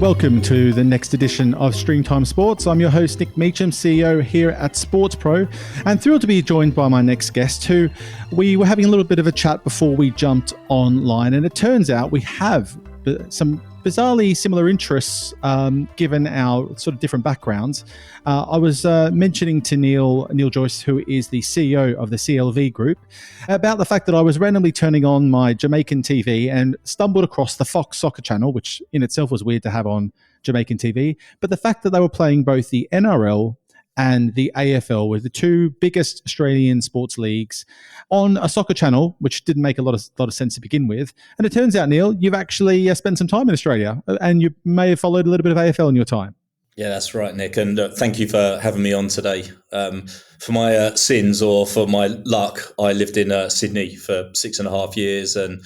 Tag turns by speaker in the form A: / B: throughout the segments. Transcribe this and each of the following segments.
A: Welcome to the next edition of StreamTime Sports. I'm your host, Nick Meacham, CEO here at Sports Pro, and thrilled to be joined by my next guest, who we were having a little bit of a chat before we jumped online. And it turns out we have some bizarrely similar interests given our sort of different backgrounds. I was mentioning to Neil Joyce, who is the CEO of the CLV Group, about the fact that I was randomly turning on my Jamaican TV and stumbled across the Fox Soccer channel, which in itself was weird to have on Jamaican TV. But the fact that they were playing both the NRL and the AFL were the two biggest Australian sports leagues on a soccer channel, which didn't make a lot of sense to begin with. And it turns out, Neil, you've actually spent some time in Australia, and you may have followed a little bit of AFL in your time.
B: Yeah, that's right, Nick. And thank you for having me on today. For my sins or for my luck, I lived in Sydney for 6.5 years and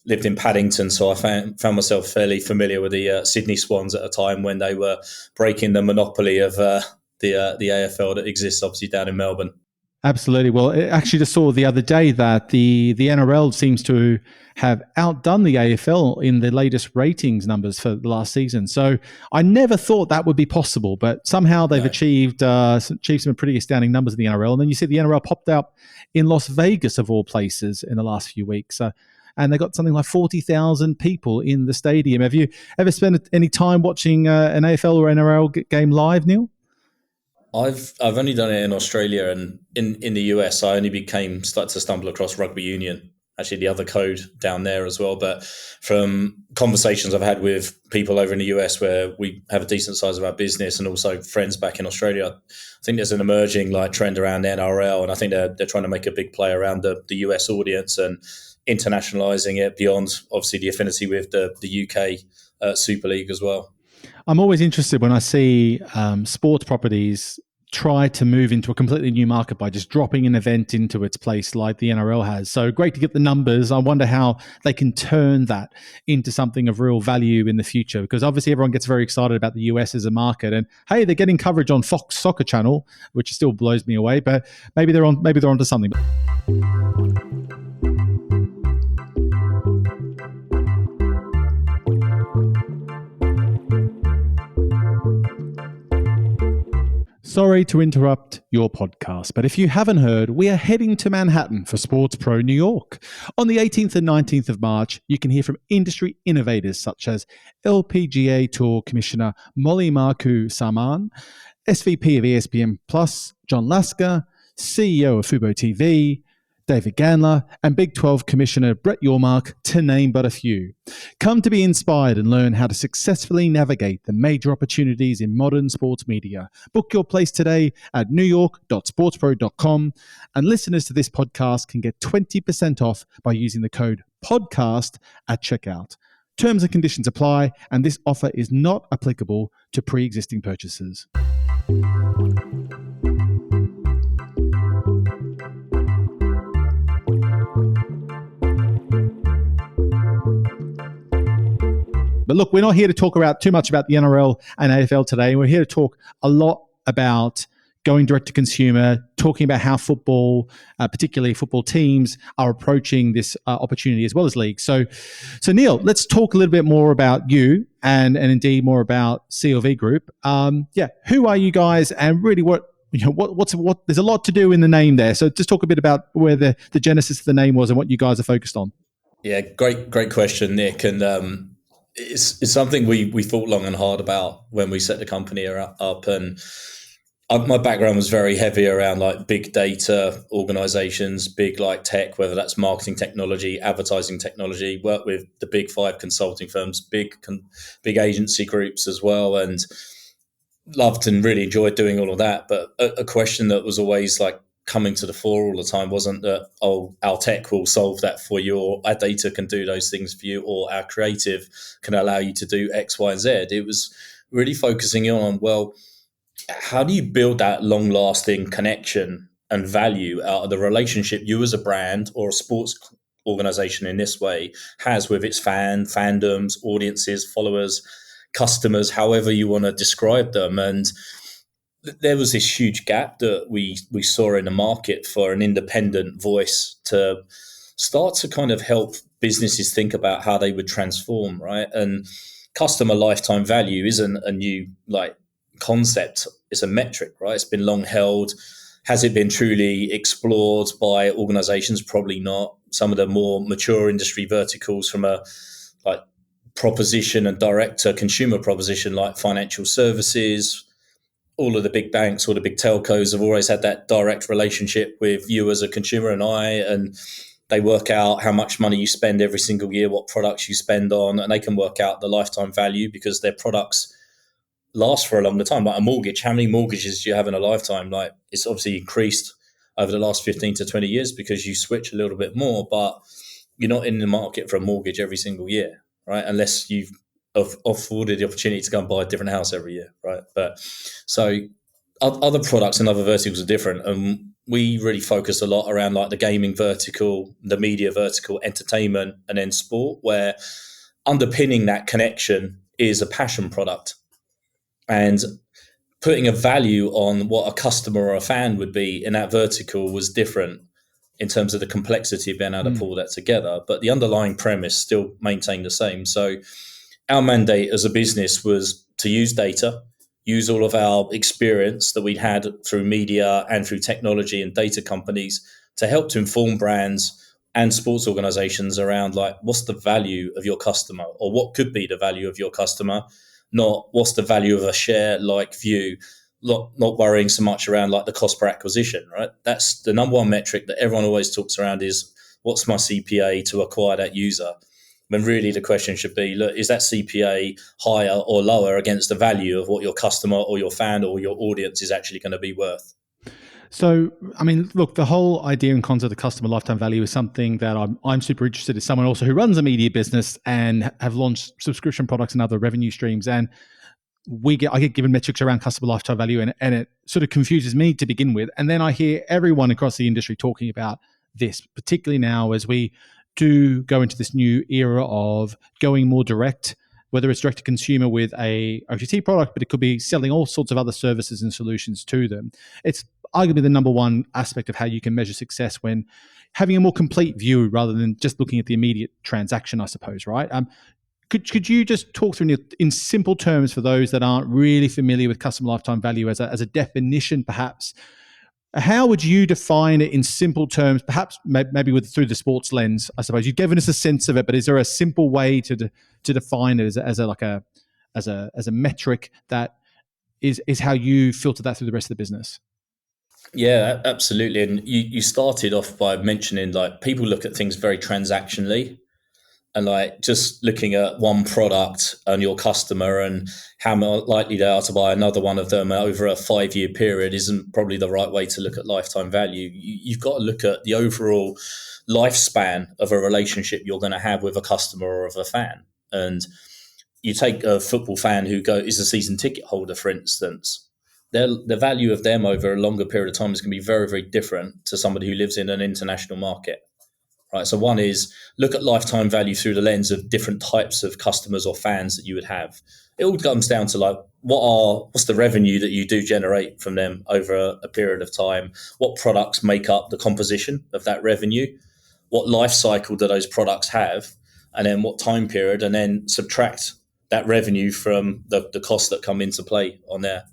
B: lived in Paddington. So I found myself fairly familiar with the Sydney Swans at a time when they were breaking the monopoly of the AFL that exists obviously down in Melbourne.
A: Absolutely. Well, I actually just saw the other day that the NRL seems to have outdone the AFL in the latest ratings numbers for the last season. So I never thought that would be possible, but somehow they've achieved some pretty astounding numbers in the NRL. And then you see the NRL popped up in Las Vegas, of all places, in the last few weeks. And they got something like 40,000 people in the stadium. Have you ever spent any time watching an AFL or NRL game live, Neil?
B: I've only done it in Australia, and in the US, I only started to stumble across rugby union, actually the other code down there as well. But from conversations I've had with people over in the US where we have a decent size of our business and also friends back in Australia, I think there's an emerging trend around NRL, and I think they're trying to make a big play around the US audience and internationalizing it beyond obviously the affinity with the UK Super League as well.
A: I'm always interested when I see sports properties try to move into a completely new market by just dropping an event into its place like the NRL has. So great to get the numbers. I wonder how they can turn that into something of real value in the future, because obviously everyone gets very excited about the US as a market, and hey, they're getting coverage on Fox Soccer channel, which still blows me away, but maybe they're onto something. Sorry to interrupt your podcast, but if you haven't heard, we are heading to Manhattan for Sports Pro New York. On the 18th and 19th of March, you can hear from industry innovators such as LPGA Tour Commissioner Molly Marcoux Samaan, SVP of ESPN Plus, John Lasker, CEO of Fubo TV, David Gandler, and Big 12 Commissioner Brett Yormark, to name but a few. Come to be inspired and learn how to successfully navigate the major opportunities in modern sports media. Book your place today at newyork.sportspro.com, and listeners to this podcast can get 20% off by using the code PODCAST at checkout. Terms and conditions apply, and this offer is not applicable to pre-existing purchases. But look, we're not here to talk too much about the NRL and AFL today. We're here to talk a lot about going direct to consumer, talking about how football, particularly football teams, are approaching this opportunity as well as leagues. So Neil, let's talk a little bit more about you and indeed more about CLV Group. Who are you guys, and really what there's a lot to do in the name there. So just talk a bit about where the genesis of the name was and what you guys are focused on.
B: Yeah, great question, Nick. And it's something we thought long and hard about when we set the company up. And my background was very heavy around big data organizations, big tech, whether that's marketing technology, advertising technology, worked with the big 5 consulting firms, big agency groups as well, and loved and really enjoyed doing all of that. But a question that was always coming to the fore all the time wasn't that, our tech will solve that for you, or our data can do those things for you, or our creative can allow you to do X, Y, and Z. It was really focusing on, how do you build that long-lasting connection and value out of the relationship you as a brand or a sports organization in this way has with its fandoms, audiences, followers, customers, however you want to describe them. And there was this huge gap that we saw in the market for an independent voice to start to kind of help businesses think about how they would transform, right? And customer lifetime value isn't a new concept. It's a metric, right? It's been long held. Has it been truly explored by organizations? Probably not. Some of the more mature industry verticals from a proposition and direct to consumer proposition, like financial services, all of the big banks or the big telcos have always had that direct relationship with you as a consumer and they work out how much money you spend every single year, what products you spend on, and they can work out the lifetime value because their products last for a longer time. Like a mortgage, how many mortgages do you have in a lifetime? Like, it's obviously increased over the last 15 to 20 years because you switch a little bit more, but you're not in the market for a mortgage every single year, right? Unless you've afforded the opportunity to go and buy a different house every year, right? But so other products and other verticals are different, and we really focus a lot around like the gaming vertical, the media vertical, entertainment, and then sport, where underpinning that connection is a passion product, and putting a value on what a customer or a fan would be in that vertical was different in terms of the complexity of being able to pull that together. But the underlying premise still maintained the same. So our mandate as a business was to use data, use all of our experience that we'd had through media and through technology and data companies to help to inform brands and sports organizations around like, what's the value of your customer, or what could be the value of your customer, not what's the value of a share like view, not worrying so much around like the cost per acquisition, right? That's the number one metric that everyone always talks around is what's my CPA to acquire that user? When really the question should be, look, is that CPA higher or lower against the value of what your customer or your fan or your audience is actually going to be worth?
A: So, I mean, look, the whole idea and concept of customer lifetime value is something that I'm super interested in. As someone also who runs a media business and have launched subscription products and other revenue streams, and I get given metrics around customer lifetime value, and it sort of confuses me to begin with. And then I hear everyone across the industry talking about this, particularly now as we do go into this new era of going more direct, whether it's direct to consumer with a OTT product, but it could be selling all sorts of other services and solutions to them. It's arguably the number one aspect of how you can measure success when having a more complete view rather than just looking at the immediate transaction, I suppose, right? Could you just talk through in simple terms for those that aren't really familiar with customer lifetime value as a definition, perhaps? How would you define it in simple terms? Perhaps maybe through the sports lens, I suppose. You've given us a sense of it, but is there a simple way to define it as a metric that is how you filter that through the rest of the business?
B: Yeah, absolutely. And you started off by mentioning like people look at things very transactionally, and like just looking at one product and your customer and how likely they are to buy another one of them over a 5-year period isn't probably the right way to look at lifetime value. You've got to look at the overall lifespan of a relationship you're going to have with a customer or of a fan. And you take a football fan who is a season ticket holder, for instance. The value of them over a longer period of time is going to be very, very different to somebody who lives in an international market. Right. So one is look at lifetime value through the lens of different types of customers or fans that you would have. It all comes down to like what's the revenue that you do generate from them over a period of time? What products make up the composition of that revenue? What life cycle do those products have? And then what time period? And then subtract that revenue from the costs that come into play on there.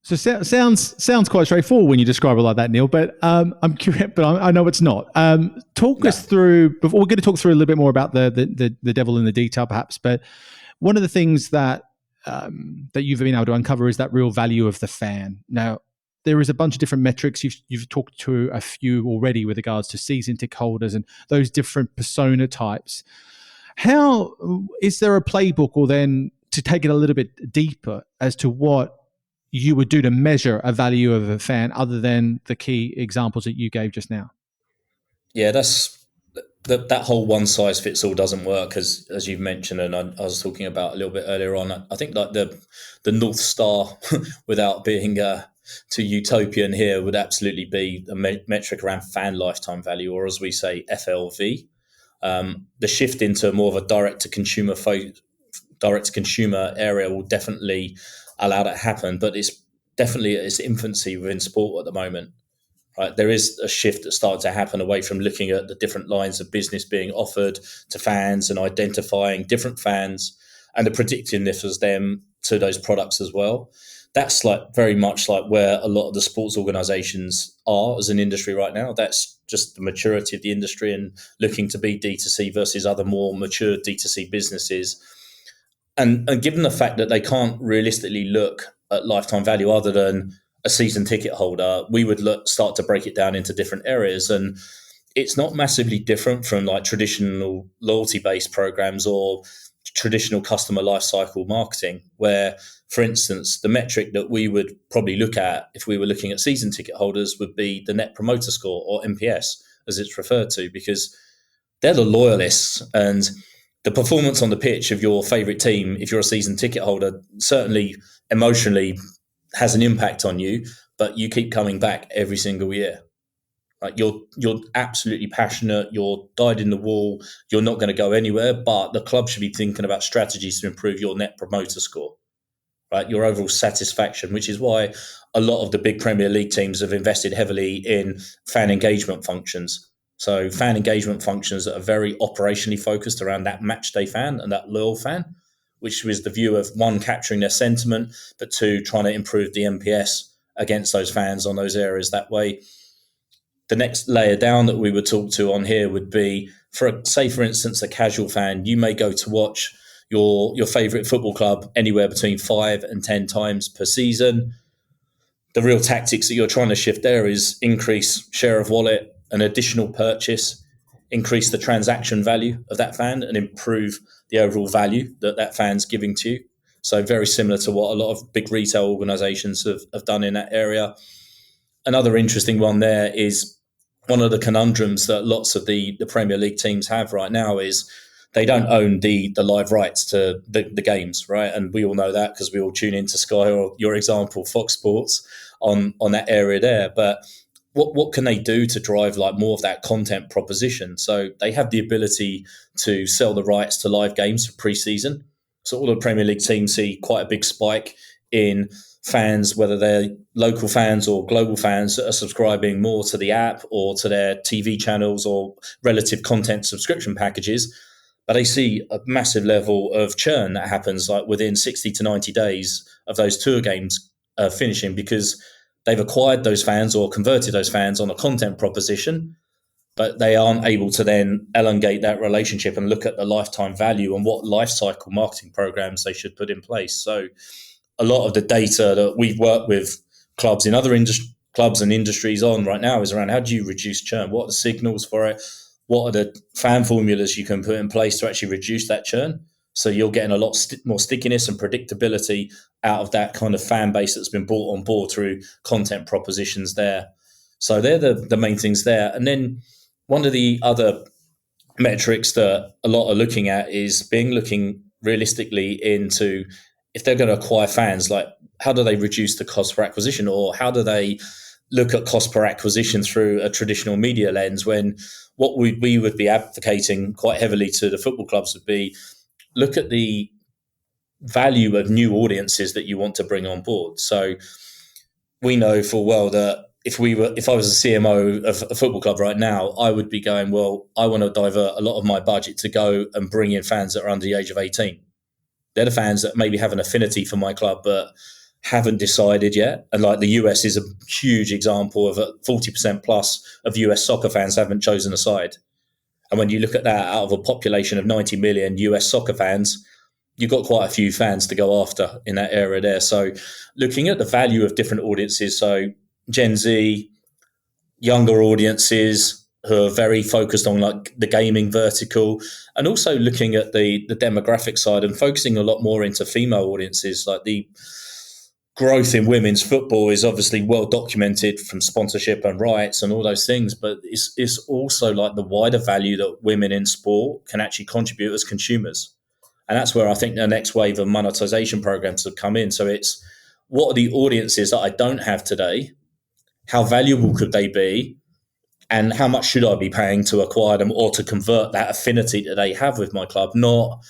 A: So sounds quite straightforward when you describe it like that, Neil. But I'm curious, but I know it's not. Talk us through. Before we're going to talk through a little bit more about the devil in the detail, perhaps. But one of the things that you've been able to uncover is that real value of the fan. Now, there is a bunch of different metrics. You've talked to a few already with regards to season ticket holders and those different persona types. How is there a playbook, or then to take it a little bit deeper as to what you would do to measure a value of a fan other than the key examples that you gave just now?
B: Yeah, that whole one size fits all doesn't work, as you've mentioned, and I was talking about a little bit earlier on. I think like the North Star, without being too utopian here, would absolutely be a metric around fan lifetime value, or as we say, FLV. The shift into more of a direct to consumer area will definitely allow that to happen, but it's definitely at its infancy within sport at the moment. Right, there is a shift that's started to happen away from looking at the different lines of business being offered to fans and identifying different fans and the predictiveness of them to those products as well. That's like very much like where a lot of the sports organizations are as an industry right now. That's just the maturity of the industry and looking to be D2C versus other more mature D2C businesses. And given the fact that they can't realistically look at lifetime value other than a season ticket holder, we would start to break it down into different areas. And it's not massively different from like traditional loyalty-based programs or traditional customer lifecycle marketing, where, for instance, the metric that we would probably look at if we were looking at season ticket holders would be the Net Promoter Score, or NPS, as it's referred to, because they're the loyalists. And the performance on the pitch of your favorite team, if you're a season ticket holder, certainly emotionally has an impact on you, but you keep coming back every single year. Like you're absolutely passionate, you're dyed in the wool, you're not going to go anywhere, but the club should be thinking about strategies to improve your Net Promoter Score, right? Your overall satisfaction, which is why a lot of the big Premier League teams have invested heavily in fan engagement functions. So fan engagement functions that are very operationally focused around that match day fan and that loyal fan, which was the view of, one, capturing their sentiment, but two, trying to improve the NPS against those fans on those areas that way. The next layer down that we would talk to on here would be, for instance, a casual fan. You may go to watch your favourite football club anywhere between 5 and 10 times per season. The real tactics that you're trying to shift there is increase share of wallet, an additional purchase, increase the transaction value of that fan, and improve the overall value that fan's giving to you. So very similar to what a lot of big retail organisations have done in that area. Another interesting one there is one of the conundrums that lots of the Premier League teams have right now is they don't own the live rights to the games, right? And we all know that because we all tune into Sky or, your example, Fox Sports on that area there. But what can they do to drive like more of that content proposition? So they have the ability to sell the rights to live games for pre-season. So all the Premier League teams see quite a big spike in fans, whether they're local fans or global fans, that are subscribing more to the app or to their TV channels or relative content subscription packages. But they see a massive level of churn that happens like within 60 to 90 days of those tour games finishing, because they've acquired those fans or converted those fans on a content proposition, but they aren't able to then elongate that relationship and look at the lifetime value and what life cycle marketing programs they should put in place. So a lot of the data that we've worked with clubs in other clubs and industries on right now is around how do you reduce churn? What are the signals for it? What are the fan formulas you can put in place to actually reduce that churn? So you're getting a lot more stickiness and predictability out of that kind of fan base that's been brought on board through content propositions there. So they're the main things there. And then one of the other metrics that a lot are looking at is looking realistically into, if they're going to acquire fans, like how do they reduce the cost per acquisition, or how do they look at cost per acquisition through a traditional media lens, when what we would be advocating quite heavily to the football clubs would be, look at the value of new audiences that you want to bring on board. So we know full well that if I was a CMO of a football club right now, I would be going, well, I want to divert a lot of my budget to go and bring in fans that are under the age of 18. They're the fans that maybe have an affinity for my club, but haven't decided yet. And like the US is a huge example of 40% plus of US soccer fans haven't chosen a side. And when you look at that, out of a population of 90 million US soccer fans, you've got quite a few fans to go after in that area there. So looking at the value of different audiences, so Gen Z, younger audiences who are very focused on like the gaming vertical, and also looking at the demographic side and focusing a lot more into female audiences. Like the growth in women's football is obviously well documented from sponsorship and rights and all those things, but it's also like the wider value that women in sport can actually contribute as consumers. And that's where I think the next wave of monetization programs have come in. So it's, what are the audiences that I don't have today? How valuable could they be? And how much should I be paying to acquire them or to convert that affinity that they have with my club? Not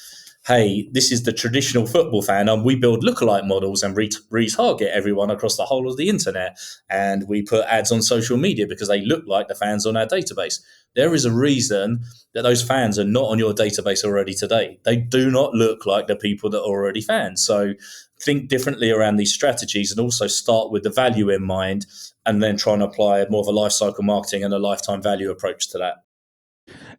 B: hey, this is the traditional football fan, and we build lookalike models and retarget everyone across the whole of the internet, and we put ads on social media because they look like the fans on our database. There is a reason that those fans are not on your database already today. They do not look like the people that are already fans. So think differently around these strategies, and also start with the value in mind, and then try and apply more of a life cycle marketing and a lifetime value approach to that.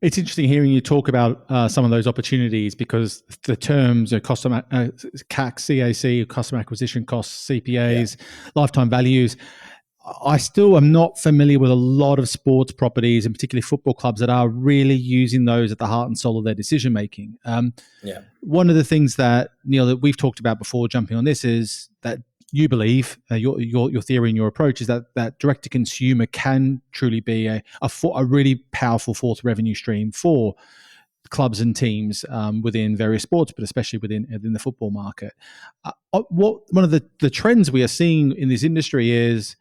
A: It's interesting hearing you talk about some of those opportunities, because the terms are customer CAC, CAC, customer acquisition costs, CPAs, lifetime values. I still am not familiar with a lot of sports properties, and particularly football clubs, that are really using those at the heart and soul of their decision making. One of the things that, Neil, that we've talked about before jumping on this is that you believe, your theory and your approach is that direct to consumer can truly be a really powerful fourth revenue stream for clubs and teams within various sports, but especially within the football market. One of the trends we are seeing in this industry is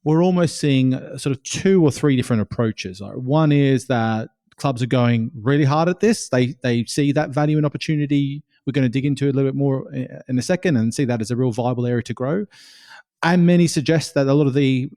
A: we're almost seeing sort of two or three different approaches. One is that clubs are going really hard at this. They see that value and opportunity. We're going to dig into it a little bit more in a second, and see that as a real viable area to grow. And many suggest that a lot of the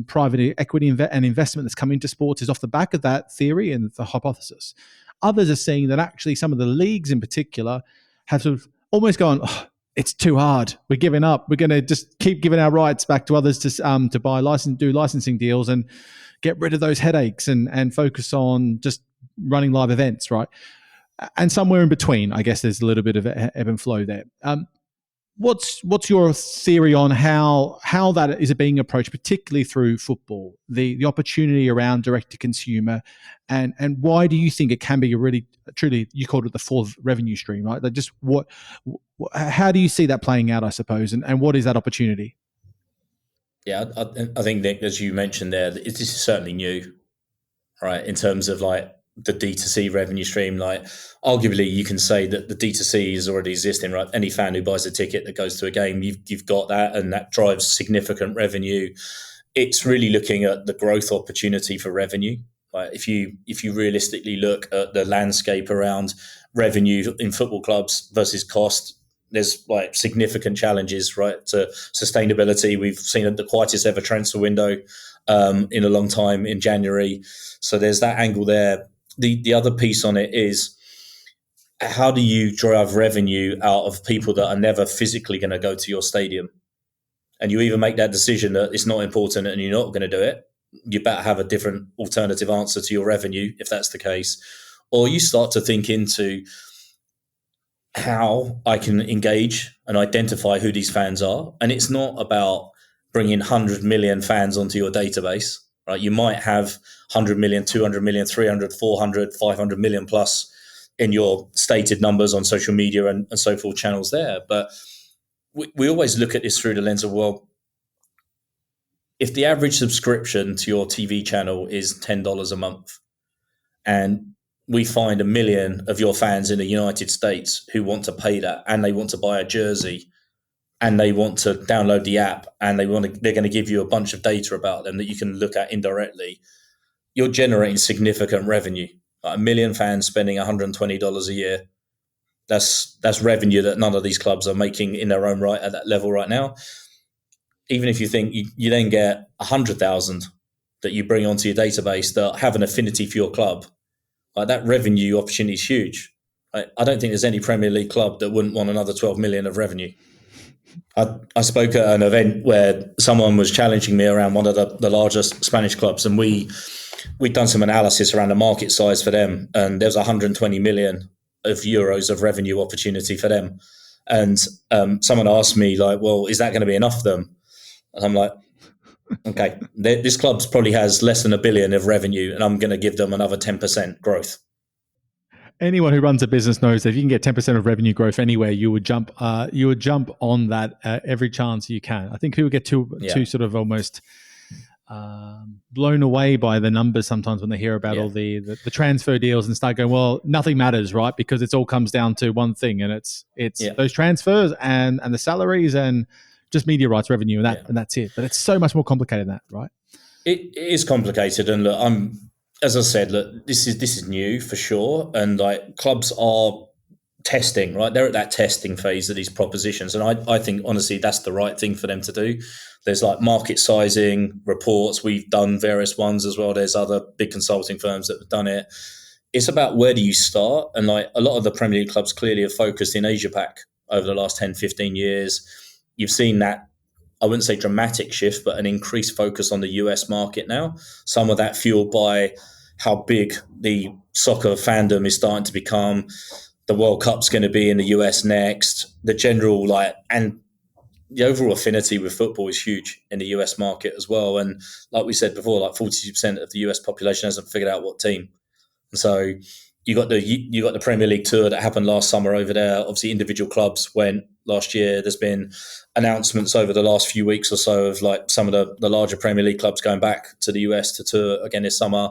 A: private equity and investment that's come into sports is off the back of that theory and the hypothesis. Others are saying that actually some of the leagues in particular have sort of almost gone, oh, it's too hard, we're giving up. We're going to just keep giving our rights back to others to buy do licensing deals and get rid of those headaches and focus on just running live events, right? And somewhere in between, I guess there's a little bit of ebb and flow there. What's your theory on how that is being approached, particularly through football, the opportunity around direct to consumer, and why do you think it can be a really truly, you called it the fourth revenue stream, right? That just how do you see that playing out, I suppose, and what is that opportunity?
B: Yeah, I think, Nick, as you mentioned there, this is certainly new, right? In terms of like the D2C revenue stream, like arguably you can say that the D2C is already existing, right? Any fan who buys a ticket that goes to a game, you've got that, and that drives significant revenue. It's really looking at the growth opportunity for revenue. Right? If you realistically look at the landscape around revenue in football clubs versus cost, there's like significant challenges, right, to sustainability. We've seen the quietest ever transfer window in a long time in January. So there's that angle there. The other piece on it is, how do you drive revenue out of people that are never physically going to go to your stadium? And you either make that decision that it's not important and you're not going to do it. You better have a different alternative answer to your revenue if that's the case. Or you start to think into how I can engage and identify who these fans are. And it's not about bringing 100 million fans onto your database, right? You might have 100 million, 200 million, 300, 400, 500 million plus in your stated numbers on social media and so forth channels there. But we always look at this through the lens of, well, if the average subscription to your TV channel is $10 a month, and we find 1 million of your fans in the United States who want to pay that, and they want to buy a jersey, and they want to download the app, and they're going to give you a bunch of data about them that you can look at indirectly, you're generating significant revenue. Like 1 million fans spending $120 a year. That's revenue that none of these clubs are making in their own right at that level right now. Even if you think you then get 100,000 that you bring onto your database that have an affinity for your club, like that revenue opportunity is huge. I don't think there's any Premier League club that wouldn't want another 12 million of revenue. I spoke at an event where someone was challenging me around one of the largest Spanish clubs, and we'd done some analysis around the market size for them, and there's 120 million of euros of revenue opportunity for them. And someone asked me, like, well, is that going to be enough for them? And I'm like, okay, this club probably has less than $1 billion of revenue, and I'm going to give them another 10% growth.
A: Anyone who runs a business knows that if you can get 10% of revenue growth anywhere, you would jump on that every chance you can. I think people get too sort of almost blown away by the numbers sometimes when they hear about all the transfer deals and start going, well, nothing matters, right? Because it all comes down to one thing, and it's those transfers and the salaries and just media rights revenue, and that's it. But it's so much more complicated than that, right?
B: It is complicated, and look, as I said, look, this is new for sure, and like clubs are testing, right? They're at that testing phase of these propositions. And I think, honestly, that's the right thing for them to do. There's like market sizing reports. We've done various ones as well. There's other big consulting firms that have done it. It's about where do you start? And like a lot of the Premier League clubs clearly have focused in Asia Pac over the last 10, 15 years. You've seen that, I wouldn't say dramatic shift, but an increased focus on the US market now. Some of that fueled by how big the soccer fandom is starting to become. The World Cup's going to be in the US next. The general and the overall affinity with football is huge in the US market as well. And like we said before, like 42% of the US population hasn't figured out what team. And so you got the Premier League tour that happened last summer over there. Obviously, individual clubs went last year. There's been announcements over the last few weeks or so of like some of the larger Premier League clubs going back to the US to tour again this summer.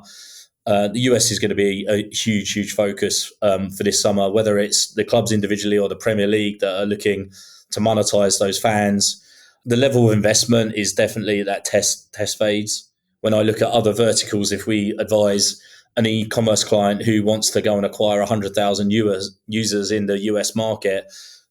B: The US is going to be a huge, huge focus for this summer, whether it's the clubs individually or the Premier League that are looking to monetize those fans. The level of investment is definitely that test phase. When I look at other verticals, if we advise an e-commerce client who wants to go and acquire 100,000 users in the US market,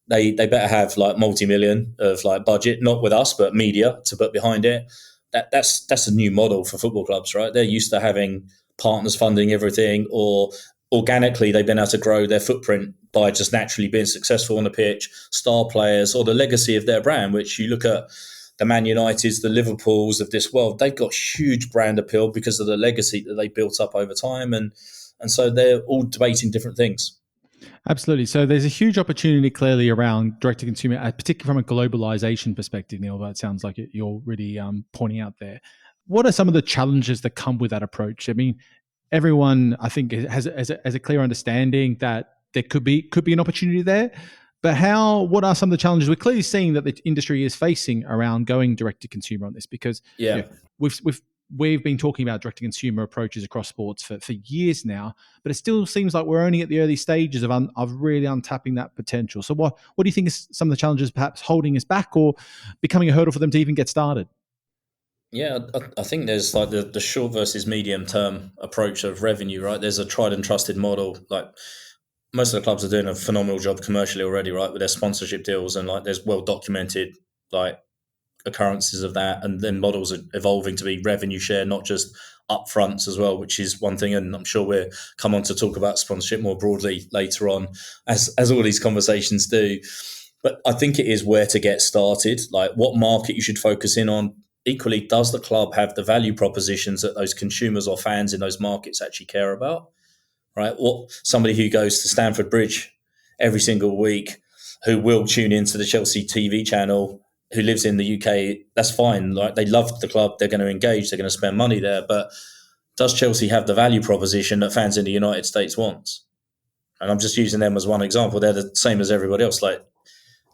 B: they better have like multi-million of like budget, not with us, but media to put behind it. That's a new model for football clubs, right? They're used to having partners funding everything, or organically they've been able to grow their footprint by just naturally being successful on the pitch, star players, or the legacy of their brand, which you look at the Man Uniteds, the Liverpools of this world, they've got huge brand appeal because of the legacy that they built up over time. And so they're all debating different things.
A: Absolutely. So there's a huge opportunity clearly around direct-to-consumer, particularly from a globalization perspective, Neil. That sounds like you're really pointing out there. What are some of the challenges that come with that approach? I mean, everyone, I think, has a clear understanding that there could be an opportunity there. But what are some of the challenges we're clearly seeing that the industry is facing around going direct-to-consumer on this? Because we've been talking about direct-to-consumer approaches across sports for years now, but it still seems like we're only at the early stages of really untapping that potential. So what do you think is some of the challenges perhaps holding us back or becoming a hurdle for them to even get started?
B: Yeah, I think there's like the short versus medium term approach of revenue, right? There's a tried and trusted model. Like most of the clubs are doing a phenomenal job commercially already, right? With their sponsorship deals, and like there's well documented like occurrences of that, and then models are evolving to be revenue share, not just upfronts as well, which is one thing. And I'm sure we'll come on to talk about sponsorship more broadly later on, as all these conversations do. But I think it is where to get started, like what market you should focus in on. Equally, does the club have the value propositions that those consumers or fans in those markets actually care about? Right? What somebody who goes to Stamford Bridge every single week, who will tune into the Chelsea TV channel, who lives in the UK, that's fine. Like they love the club, they're going to engage, they're going to spend money there. But does Chelsea have the value proposition that fans in the United States want? And I'm just using them as one example. They're the same as everybody else. Like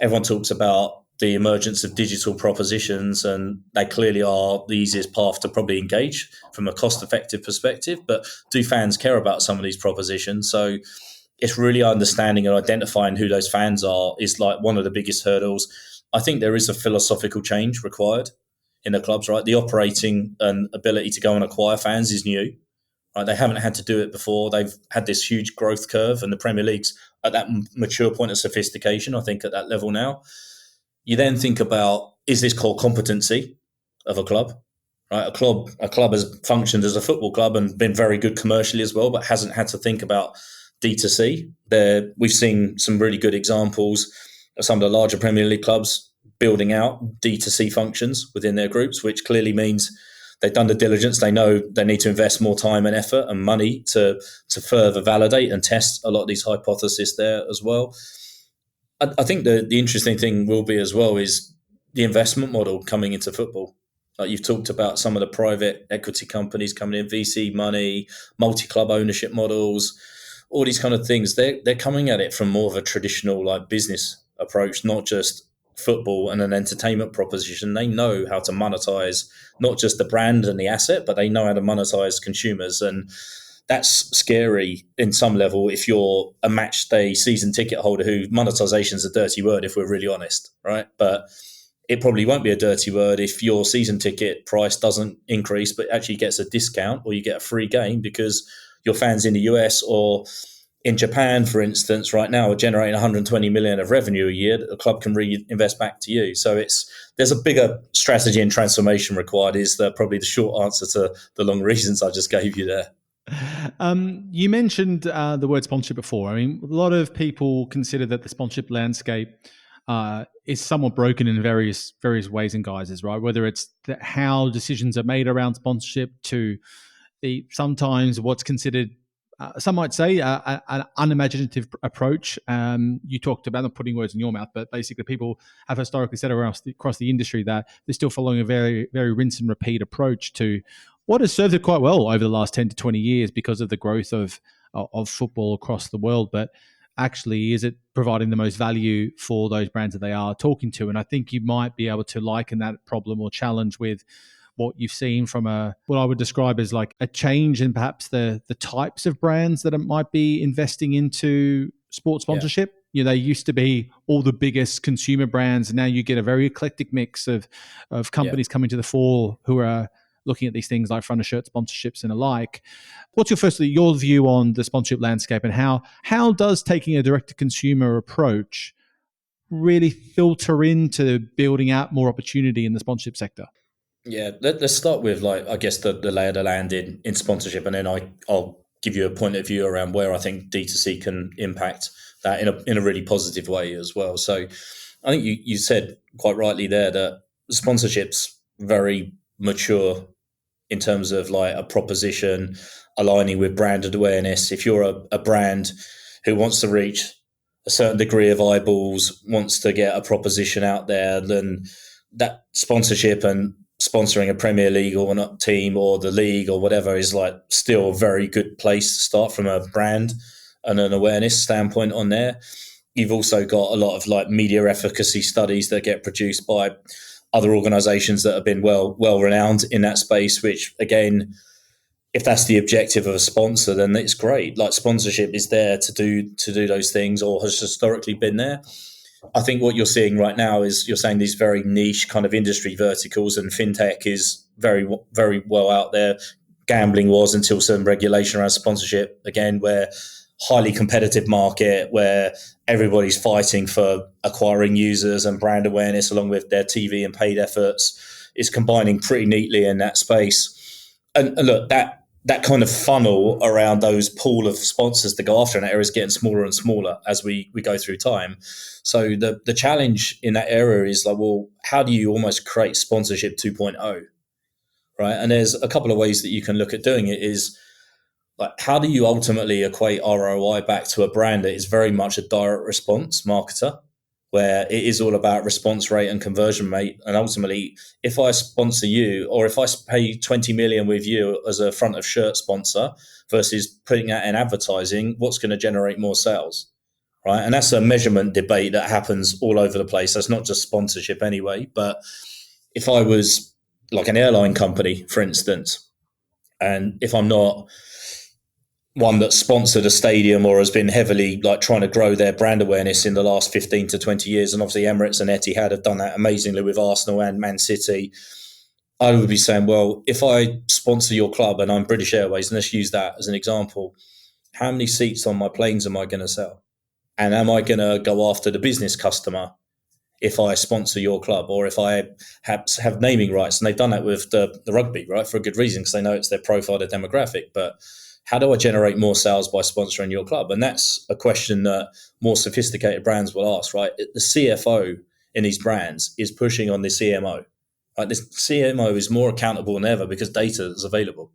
B: everyone talks about the emergence of digital propositions, and they clearly are the easiest path to probably engage from a cost-effective perspective. But do fans care about some of these propositions? So it's really understanding and identifying who those fans are is like one of the biggest hurdles. I think there is a philosophical change required in the clubs, right? The operating and ability to go and acquire fans is new. Right? They haven't had to do it before. They've had this huge growth curve, and the Premier League's at that mature point of sophistication, I think, at that level now. You then think about, is this core competency of a club? Right? A club has functioned as a football club and been very good commercially as well, but hasn't had to think about D2C. We've seen some really good examples of some of the larger Premier League clubs building out D2C functions within their groups, which clearly means they've done the diligence. They know they need to invest more time and effort and money to further validate and test a lot of these hypotheses there as well. I think the interesting thing will be as well is the investment model coming into football. Like you've talked about some of the private equity companies coming in, VC money, multi-club ownership models, all these kind of things. They're coming at it from more of a traditional like business approach, not just football and an entertainment proposition. They know how to monetize not just the brand and the asset, but they know how to monetize consumers. And that's scary in some level if you're a match day season ticket holder who monetization is a dirty word, if we're really honest, right? But it probably won't be a dirty word if your season ticket price doesn't increase, but actually gets a discount or you get a free game because your fans in the US or in Japan, for instance, right now, are generating 120 million of revenue a year that the club can reinvest back to you. So there's a bigger strategy and transformation required. Is probably the short answer to the long reasons I just gave you there.
A: You mentioned the word sponsorship before. I mean, a lot of people consider that the sponsorship landscape is somewhat broken in various ways and guises, right? Whether it's how decisions are made around sponsorship to sometimes what's considered, some might say, an unimaginative approach. You talked about, not putting words in your mouth, but basically people have historically said across the industry that they're still following a very, very rinse and repeat approach to what has served it quite well over the last 10 to 20 years because of the growth of football across the world. But actually, is it providing the most value for those brands that they are talking to? And I think you might be able to liken that problem or challenge with what you've seen from what I would describe as like a change in perhaps the types of brands that it might be investing into sports sponsorship. Yeah. They used to be all the biggest consumer brands, and now you get a very eclectic mix of companies coming to the fore who are looking at these things like front of shirt sponsorships and alike. What's your view on the sponsorship landscape, and how does taking a direct to consumer approach really filter into building out more opportunity in the sponsorship sector?
B: Yeah, let's start with I guess the lay of the land in sponsorship, and then I'll give you a point of view around where I think D2C can impact that in a really positive way as well. So I think you said quite rightly there that sponsorship's very mature in terms of like a proposition aligning with branded awareness. If you're a brand who wants to reach a certain degree of eyeballs, wants to get a proposition out there, then that sponsorship and sponsoring a Premier League or a team or the league or whatever is like still a very good place to start from a brand and an awareness standpoint on there. You've also got a lot of like media efficacy studies that get produced by other organizations that have been well renowned in that space, which again, if that's the objective of a sponsor, then it's great. Like sponsorship is there to do those things, or has historically been there. I think what you're seeing right now is you're saying these very niche kind of industry verticals, and fintech is very, very well out there. Gambling was until some regulation around sponsorship, again, where highly competitive market where everybody's fighting for acquiring users and brand awareness along with their TV and paid efforts is combining pretty neatly in that space. And look, that kind of funnel around those pool of sponsors to go after in that area is getting smaller and smaller as we go through time. So the challenge in that area is like, well, how do you almost create sponsorship 2.0, right? And there's a couple of ways that you can look at doing it is like, how do you ultimately equate ROI back to a brand that is very much a direct response marketer, where it is all about response rate and conversion rate. And ultimately, if I sponsor you, or if I pay 20 million with you as a front of shirt sponsor versus putting that in advertising, what's going to generate more sales, right? And that's a measurement debate that happens all over the place. That's not just sponsorship anyway. But if I was like an airline company, for instance, and if I'm not one that sponsored a stadium or has been heavily like trying to grow their brand awareness in the last 15 to 20 years. And obviously Emirates and Etihad have done that amazingly with Arsenal and Man City. I would be saying, well, if I sponsor your club and I'm British Airways, and let's use that as an example, how many seats on my planes am I going to sell? And am I going to go after the business customer if I sponsor your club, or if I have naming rights? And they've done that with the rugby, right? For a good reason, because they know it's their profile, their demographic. But how do I generate more sales by sponsoring your club? And that's a question that more sophisticated brands will ask, right? The CFO in these brands is pushing on the CMO. Right? This CMO is more accountable than ever because data is available.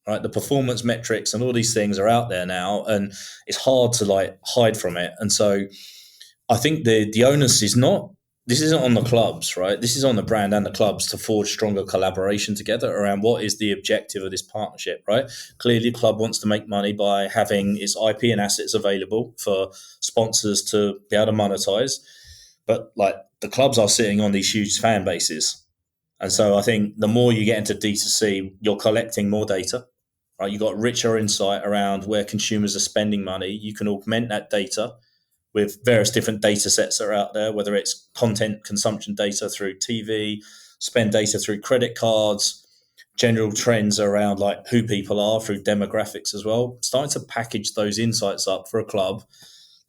B: Right? The performance metrics and all these things are out there now, and it's hard to like hide from it. And so I think the onus is not, this isn't on the clubs, right? This is on the brand and the clubs to forge stronger collaboration together around what is the objective of this partnership, right? Clearly, the club wants to make money by having its IP and assets available for sponsors to be able to monetize. But like the clubs are sitting on these huge fan bases. And so I think the more you get into D2C, you're collecting more data, right? You've got richer insight around where consumers are spending money. You can augment that data with various different data sets that are out there, whether it's content consumption data through TV, spend data through credit cards, general trends around like who people are through demographics as well, starting to package those insights up for a club,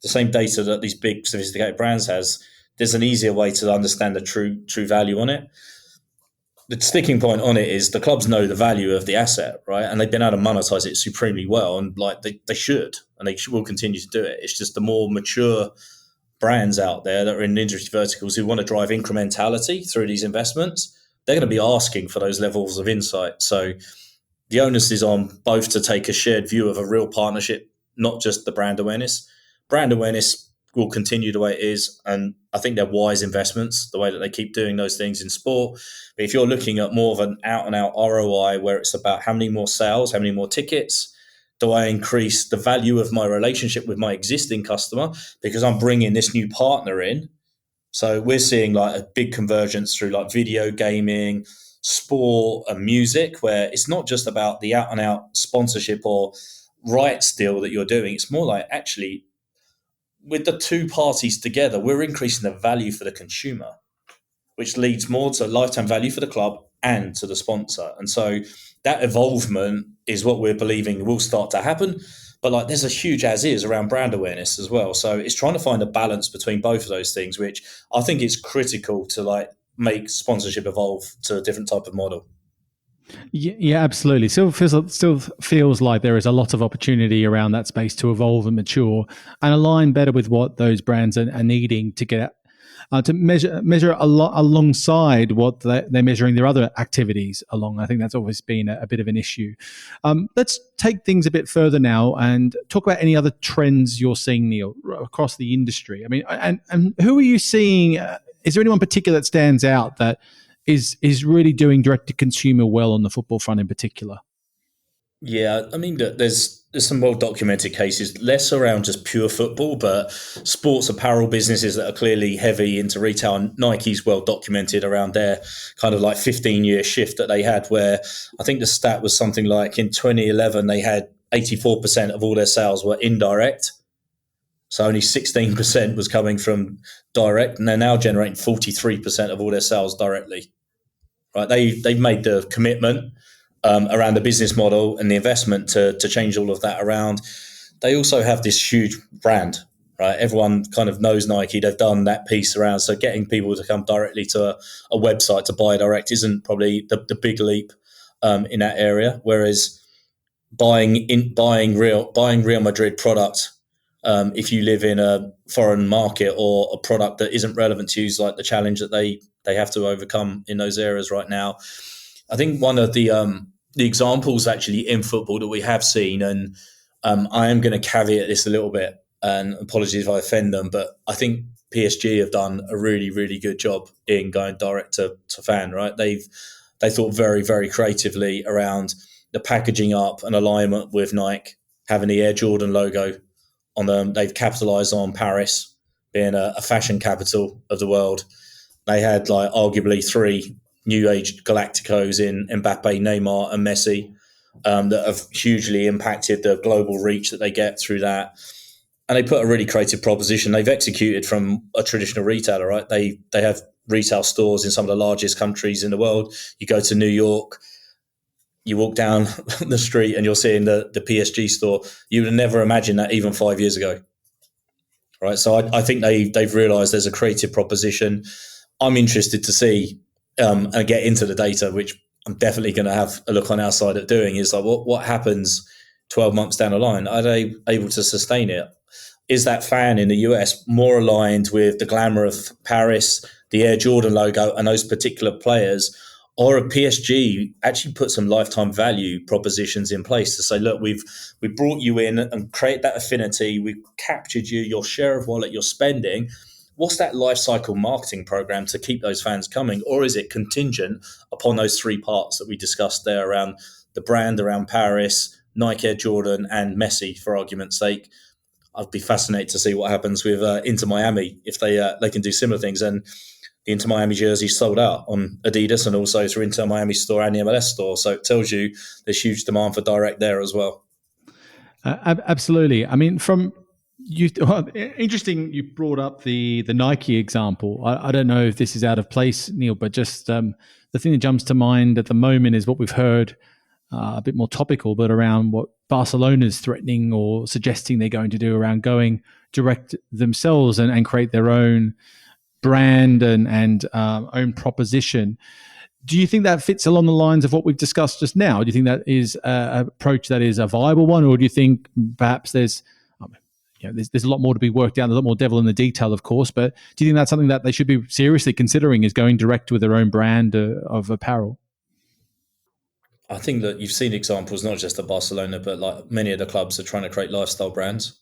B: the same data that these big sophisticated brands has. There's an easier way to understand the true value on it. The sticking point on it is the clubs know the value of the asset, right? And they've been able to monetize it supremely well, and like they should, and will continue to do it. It's just the more mature brands out there that are in industry verticals who want to drive incrementality through these investments, they're going to be asking for those levels of insight. So the onus is on both to take a shared view of a real partnership, not just the brand awareness. Brand awareness will continue the way it is, and I think they're wise investments, the way that they keep doing those things in sport. But if you're looking at more of an out-and-out ROI, where it's about how many more sales, how many more tickets, do I increase the value of my relationship with my existing customer because I'm bringing this new partner in? So we're seeing like a big convergence through like video gaming, sport, and music, where it's not just about the out and out sponsorship or rights deal that you're doing. It's more like actually with the two parties together, we're increasing the value for the consumer, which leads more to lifetime value for the club and to the sponsor. And so that evolvement is what we're believing will start to happen. But like there's a huge as is around brand awareness as well. So it's trying to find a balance between both of those things, which I think is critical to like make sponsorship evolve to a different type of model.
A: Yeah, absolutely. Still feels like there is a lot of opportunity around that space to evolve and mature and align better with what those brands are needing to get to measure a lot alongside what they're measuring their other activities along. I think that's always been a bit of an issue. Let's take things a bit further now and talk about any other trends you're seeing, Neil, across the industry. I mean, and who are you seeing? Is there anyone particular that stands out that is really doing direct to consumer well on the football front in particular?
B: Yeah, I mean, there's some well documented cases, less around just pure football, but sports apparel businesses that are clearly heavy into retail. And Nike's well documented around their kind of like 15-year shift that they had, where I think the stat was something like in 2011 they had 84% of all their sales were indirect. So only 16% was coming from direct, and they're now generating 43% of all their sales directly. Right? They've made the commitment around the business model and the investment to change all of that around. They also have this huge brand, right? Everyone kind of knows Nike. They've done that piece around. So getting people to come directly to a website to buy direct isn't probably the big leap in that area. Whereas buying Real Madrid product, if you live in a foreign market or a product that isn't relevant to you, is like the challenge that they have to overcome in those areas right now. I think one of the examples actually in football that we have seen, and I am going to caveat this a little bit, and apologies if I offend them, but I think PSG have done a really, really good job in going direct to fan, right? They thought very, very creatively around the packaging up and alignment with Nike, having the Air Jordan logo on them. They've capitalized on Paris being a fashion capital of the world. They had like arguably three new age Galacticos in Mbappe, Neymar, and Messi that have hugely impacted the global reach that they get through that. And they put a really creative proposition. They've executed from a traditional retailer, right? They have retail stores in some of the largest countries in the world. You go to New York, you walk down the street and you're seeing the PSG store. You would have never imagined that even 5 years ago, right? So I think they've realised there's a creative proposition. I'm interested to see and get into the data, which I'm definitely going to have a look on our side at doing, is like what happens 12 months down the line? Are they able to sustain it? Is that fan in the US more aligned with the glamour of Paris, the Air Jordan logo, and those particular players? Or a PSG actually put some lifetime value propositions in place to say, look, we brought you in and create that affinity. We've captured you, your share of wallet, you're spending. What's that life cycle marketing program to keep those fans coming? Or is it contingent upon those three parts that we discussed there around the brand, around Paris, Nike, Air Jordan, and Messi, for argument's sake? I'd be fascinated to see what happens with Inter Miami if they can do similar things. And the Inter Miami jersey sold out on Adidas and also through Inter Miami store and the MLS store. So it tells you there's huge demand for direct there as well.
A: Absolutely. I mean, interesting you brought up the Nike example. I don't know if this is out of place, Neil, but just the the thing that jumps to mind at the moment is what we've heard, a bit more topical, but around what Barcelona's threatening or suggesting they're going to do around going direct themselves and create their own brand and own proposition. Do you think that fits along the lines of what we've discussed just now? Do you think that is an approach that is a viable one, or do you think perhaps there's a lot more to be worked out, there's a lot more devil in the detail, of course, but do you think that's something that they should be seriously considering, is going direct with their own brand of apparel?
B: I think that you've seen examples, not just at Barcelona, but like many of the clubs are trying to create lifestyle brands,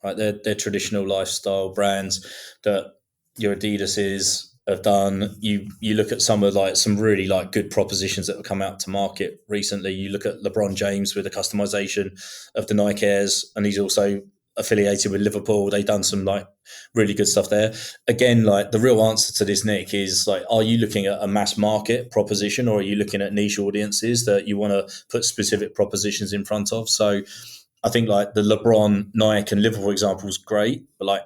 B: right? They're traditional lifestyle brands that your Adidas's have done. You look at some really like good propositions that have come out to market recently. You look at LeBron James with the customization of the Nike Airs, and he's also affiliated with Liverpool. They've done some like really good stuff there. Again, like the real answer to this, Nick, is like, are you looking at a mass market proposition, or are you looking at niche audiences that you want to put specific propositions in front of? So I think like the LeBron, Nike and Liverpool example is great, but like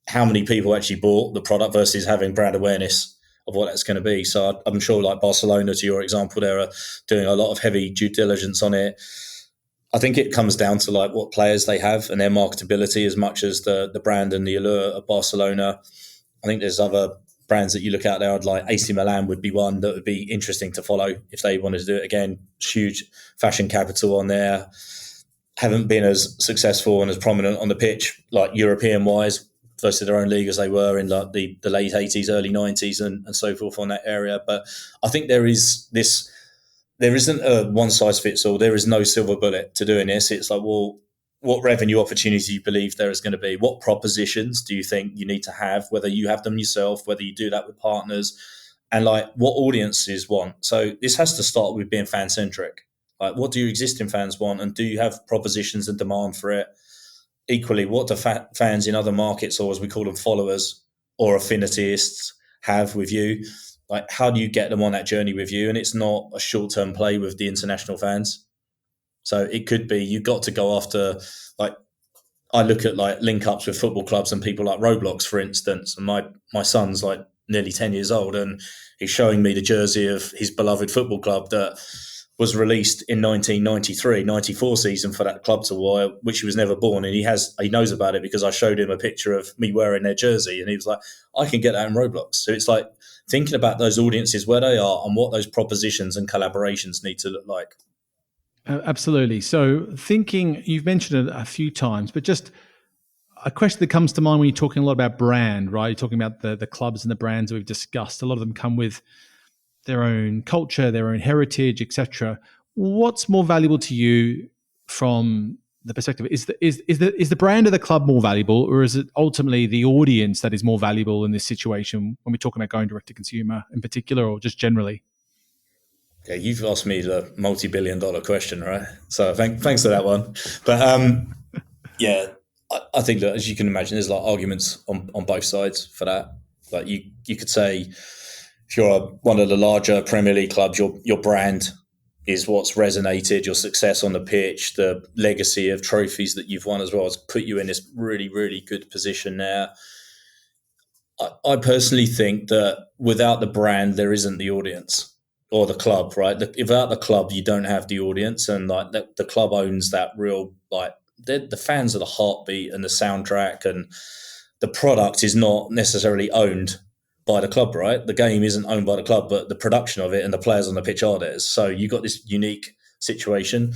B: how many people actually bought the product versus having brand awareness of what that's going to be. So I'm sure like Barcelona, to your example, they're doing a lot of heavy due diligence on it. I think it comes down to like what players they have and their marketability as much as the brand and the allure of Barcelona. I think there's other brands that you look at there. I'd like AC Milan would be one that would be interesting to follow if they wanted to do it again. Huge fashion capital on there. Haven't been as successful and as prominent on the pitch, like European wise, versus their own league as they were in like the late 80s, early 90s and so forth on that area. But I think there isn't a one size fits all. There is no silver bullet to doing this. It's like, well, what revenue opportunities do you believe there is going to be? What propositions do you think you need to have, whether you have them yourself, whether you do that with partners, and like what audiences want? So this has to start with being fan centric. Like, what do your existing fans want, and do you have propositions and demand for it? Equally, what do fans in other markets, or as we call them, followers or affinityists, have with you? Like, how do you get them on that journey with you? And it's not a short-term play with the international fans. So it could be you've got to go after, like, I look at like link ups with football clubs and people like Roblox, for instance. And my son's like nearly 10 years old, and he's showing me the jersey of his beloved football club that was released in 1993-94 season for that club to wear, which he was never born. And he knows about it because I showed him a picture of me wearing their jersey, and he was like, I can get that in Roblox. So it's like thinking about those audiences, where they are, and what those propositions and collaborations need to look like.
A: Absolutely. So thinking, you've mentioned it a few times, but just a question that comes to mind when you're talking a lot about brand, right? You're talking about the clubs and the brands that we've discussed. A lot of them come with their own culture, their own heritage, etc. What's more valuable to you from the perspective? Is the brand of the club more valuable, or is it ultimately the audience that is more valuable in this situation when we're talking about going direct to consumer in particular, or just generally?
B: Yeah, you've asked me the multi-billion-dollar question, right? So thanks for that one. But yeah, I think that, as you can imagine, there's like arguments on both sides for that. Like you could say, if you're one of the larger Premier League clubs, your brand is what's resonated, your success on the pitch, the legacy of trophies that you've won as well has put you in this really, really good position there. I personally think that without the brand, there isn't the audience or the club, right? Without the club, you don't have the audience, and like the club owns that real, like the fans are the heartbeat and the soundtrack, and the product is not necessarily owned by the club, right? The game isn't owned by the club, but the production of it and the players on the pitch are theirs. So you've got this unique situation.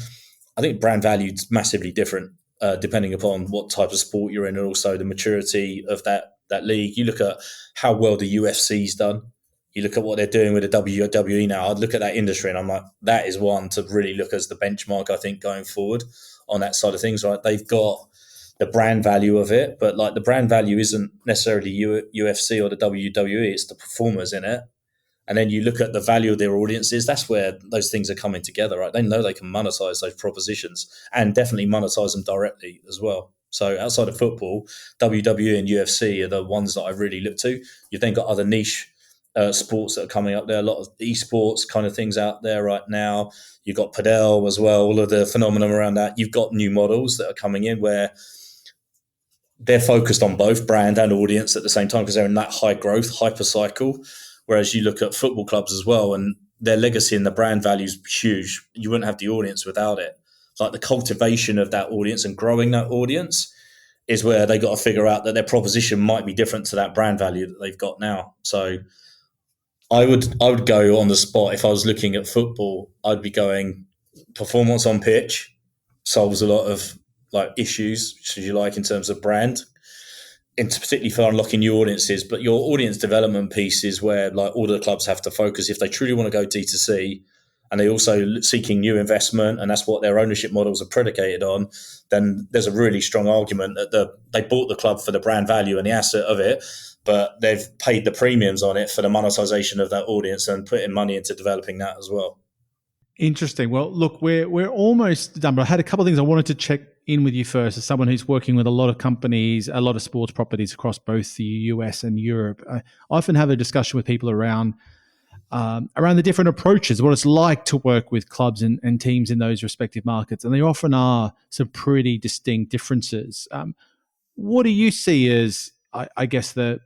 B: I think brand value is massively different depending upon what type of sport you're in, and also the maturity of that league. You look at how well the UFC's done. You look at what they're doing with the WWE now. I'd look at that industry and I'm like, that is one to really look as the benchmark, I think, going forward on that side of things, right? They've got the brand value of it, but like the brand value isn't necessarily UFC or the WWE, it's the performers in it. And then you look at the value of their audiences, that's where those things are coming together, right? They know they can monetize those propositions and definitely monetize them directly as well. So outside of football, WWE and UFC are the ones that I really look to. You've then got other niche sports that are coming up there, a lot of esports kind of things out there right now. You've got Padel as well, all of the phenomenon around that. You've got new models that are coming in where they're focused on both brand and audience at the same time because they're in that high growth hyper cycle Whereas you look at football clubs as well, and their legacy and the brand value is huge. You wouldn't have the audience without it. Like the cultivation of that audience and growing that audience is where they got to figure out that their proposition might be different to that brand value that they've got now. So I would go on the spot if I was looking at football. I'd be going performance on pitch solves a lot of like issues, should you like, in terms of brand, and particularly for unlocking new audiences. But your audience development piece is where like all the clubs have to focus if they truly want to go D2C, and they also seeking new investment, and that's what their ownership models are predicated on. Then there's a really strong argument that they bought the club for the brand value and the asset of it, but they've paid the premiums on it for the monetization of that audience and putting money into developing that as well.
A: Interesting. Well, look, we're almost done, but I had a couple of things I wanted to check in with you first. As someone who's working with a lot of companies, a lot of sports properties across both the US and Europe, I often have a discussion with people around the different approaches, what it's like to work with clubs and teams in those respective markets, and there often are some pretty distinct differences. What do you see as, I guess, the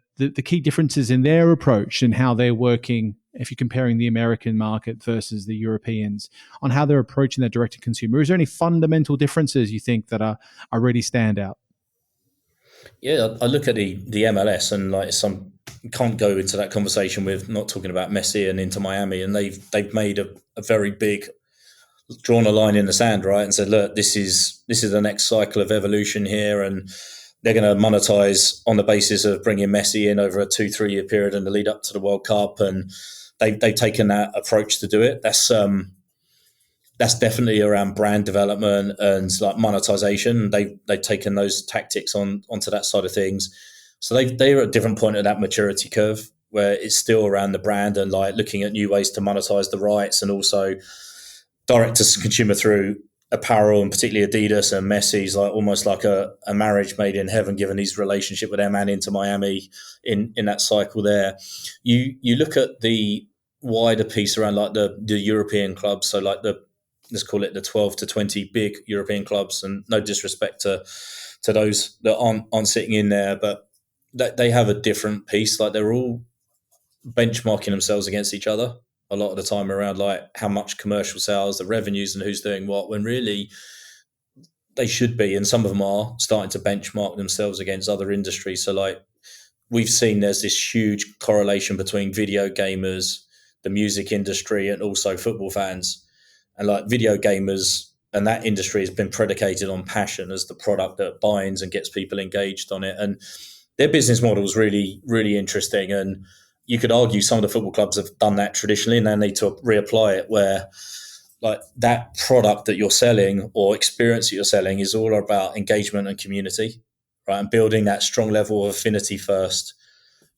A: key differences in their approach and how they're working, if you're comparing the American market versus the Europeans, on how they're approaching their direct-to-consumer? Is there any fundamental differences you think that are really stand out?
B: Yeah, I look at the MLS, and like some can't go into that conversation with not talking about Messi and Inter Miami, and they've made a very big, drawn a line in the sand, right, and said, look, this is the next cycle of evolution here, and they're going to monetize on the basis of bringing Messi in over a 2-3 year period in the lead up to the World Cup, and they've taken that approach to do it. That's definitely around brand development and like monetization. They've taken those tactics onto that side of things. So they're at a different point of that maturity curve where it's still around the brand and like looking at new ways to monetize the rights, and also direct to consumer through apparel, and particularly Adidas and Messi's like almost like a marriage made in heaven, given his relationship with them and Inter Miami in that cycle there. You look at the wider piece around like the European clubs, so like let's call it the 12 to 20 big European clubs, and no disrespect to those that aren't sitting in there, but they have a different piece. Like they're all benchmarking themselves against each other a lot of the time around like how much commercial sales, the revenues, and who's doing what, when really they should be, and some of them are starting to benchmark themselves against other industries. So like we've seen there's this huge correlation between video gamers, the music industry, and also football fans. And like video gamers and that industry has been predicated on passion as the product that binds and gets people engaged on it. And their business model is really, really interesting. And you could argue some of the football clubs have done that traditionally, and they need to reapply it where like that product that you're selling or experience that you're selling is all about engagement and community, right? And building that strong level of affinity first.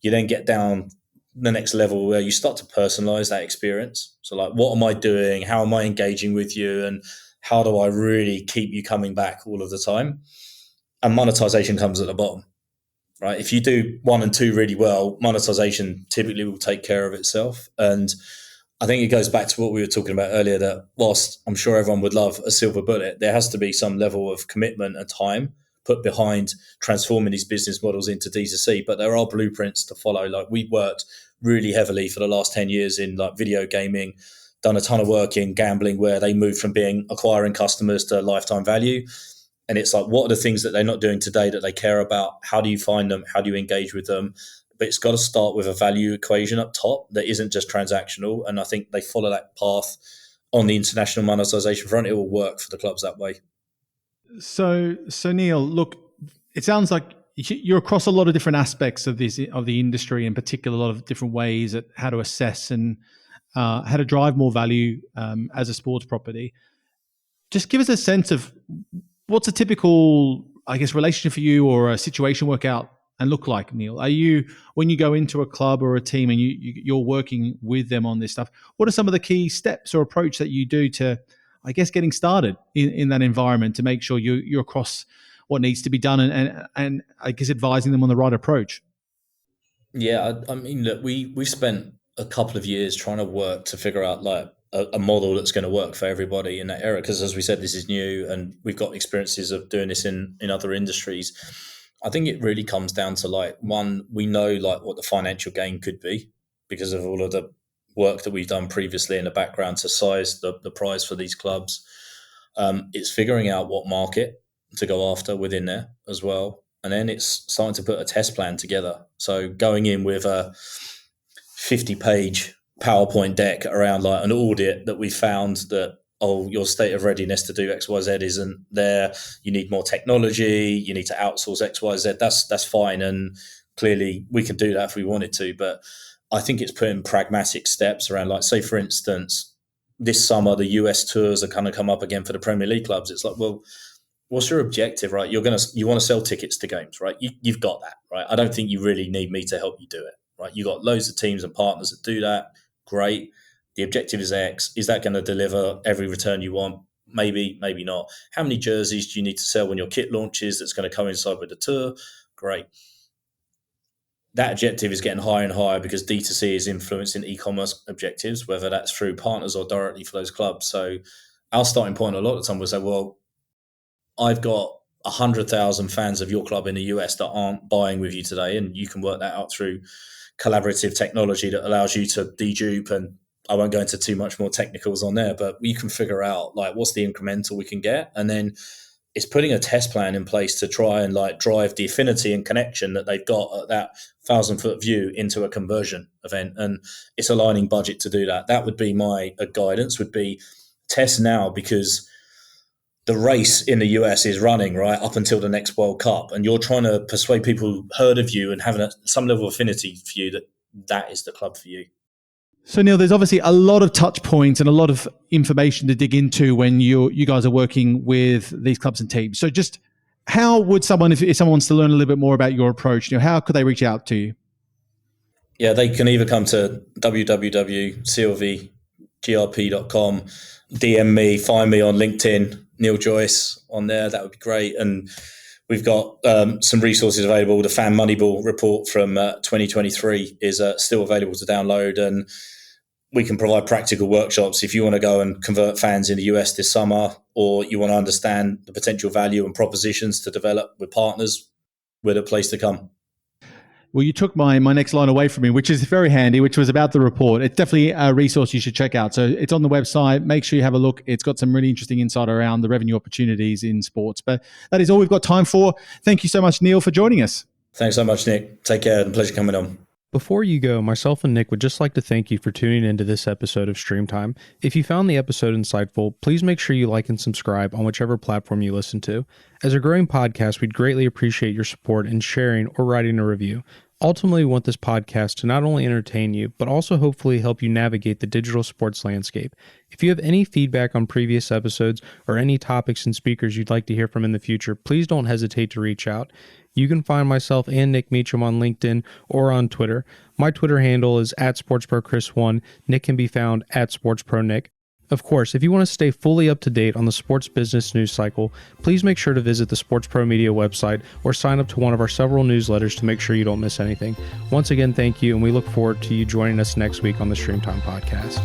B: You then get down the next level where you start to personalize that experience. So like, what am I doing? How am I engaging with you? And how do I really keep you coming back all of the time? And monetization comes at the bottom, right? If you do 1 and 2 really well, monetization typically will take care of itself. And I think it goes back to what we were talking about earlier, that whilst I'm sure everyone would love a silver bullet, there has to be some level of commitment and time put behind transforming these business models into D2C. But there are blueprints to follow. Like we've worked really heavily for the last 10 years in like video gaming, done a ton of work in gambling where they moved from being acquiring customers to lifetime value. And it's like, what are the things that they're not doing today that they care about? How do you find them? How do you engage with them? But it's got to start with a value equation up top that isn't just transactional. And I think they follow that path on the international monetization front. It will work for the clubs that way.
A: So Neil, look, it sounds like you're across a lot of different aspects of the industry, in particular, a lot of different ways at how to assess and how to drive more value as a sports property. Just give us a sense of what's a typical, I guess, relationship for you or a situation work out and look like, Neil? Are you, when you go into a club or a team and you're working with them on this stuff, what are some of the key steps or approach that you do to, I guess, getting started in that environment to make sure you're across what needs to be done and I guess advising them on the right approach?
B: Yeah, I mean, look, we've spent a couple of years trying to work to figure out like a model that's going to work for everybody in that era. Because as we said, this is new, and we've got experiences of doing this in other industries. I think it really comes down to like, one, we know like what the financial gain could be, because of all of the work that we've done previously in the background to size the prize for these clubs. It's figuring out what market to go after within there as well. And then it's starting to put a test plan together. So going in with a 50-page PowerPoint deck around like an audit that we found that, oh, your state of readiness to do XYZ isn't there. You need more technology. You need to outsource XYZ. That's fine. And clearly we can do that if we wanted to. But I think it's putting pragmatic steps around, like, say, for instance, this summer, the US tours are going to come up again for the Premier League clubs. It's like, well, what's your objective, right? You want to sell tickets to games, right? You've got that, right? I don't think you really need me to help you do it, right? You've got loads of teams and partners that do that. Great. The objective is X. Is that going to deliver every return you want? Maybe, maybe not. How many jerseys do you need to sell when your kit launches that's going to coincide with the tour? Great. That objective is getting higher and higher because DTC is influencing e-commerce objectives, whether that's through partners or directly for those clubs. So our starting point a lot of the time was say, well, I've got 100,000 fans of your club in the US that aren't buying with you today, and you can work that out through collaborative technology that allows you to dedupe, and I won't go into too much more technicals on there, but you can figure out like what's the incremental we can get, and then it's putting a test plan in place to try and like drive the affinity and connection that they've got at that 1,000-foot view into a conversion event, and it's aligning budget to do that. That would be my guidance, would be test now, because the race in the US is running right up until the next World Cup, and you're trying to persuade people who heard of you and having some level of affinity for you that is the club for you.
A: So Neil, there's obviously a lot of touch points and a lot of information to dig into when you guys are working with these clubs and teams. So just how would someone, if someone wants to learn a little bit more about your approach, how could they reach out to you?
B: Yeah, they can either come to www.clvgrp.com, DM me, find me on LinkedIn, Neil Joyce on there. That would be great. And we've got some resources available. The Fan Moneyball report from 2023 is still available to download, and we can provide practical workshops if you want to go and convert fans in the US this summer, or you want to understand the potential value and propositions to develop with partners. We're the place to come.
A: Well, you took my next line away from me, which is very handy, which was about the report. It's definitely a resource you should check out. So it's on the website. Make sure you have a look. It's got some really interesting insight around the revenue opportunities in sports. But that is all we've got time for. Thank you so much, Neil, for joining us.
B: Thanks so much, Nick. Take care, and pleasure coming on.
C: Before you go, myself and Nick would just like to thank you for tuning into this episode of StreamTime. If you found the episode insightful, please make sure you like and subscribe on whichever platform you listen to. As a growing podcast, we'd greatly appreciate your support in sharing or writing a review. Ultimately, we want this podcast to not only entertain you, but also hopefully help you navigate the digital sports landscape. If you have any feedback on previous episodes or any topics and speakers you'd like to hear from in the future, please don't hesitate to reach out. You can find myself and Nick Meacham on LinkedIn or on Twitter. My Twitter handle is @SportsProChris1. Nick can be found @SportsProNick. Of course, if you want to stay fully up to date on the sports business news cycle, please make sure to visit the Sports Pro Media website or sign up to one of our several newsletters to make sure you don't miss anything. Once again, thank you, and we look forward to you joining us next week on the StreamTime podcast.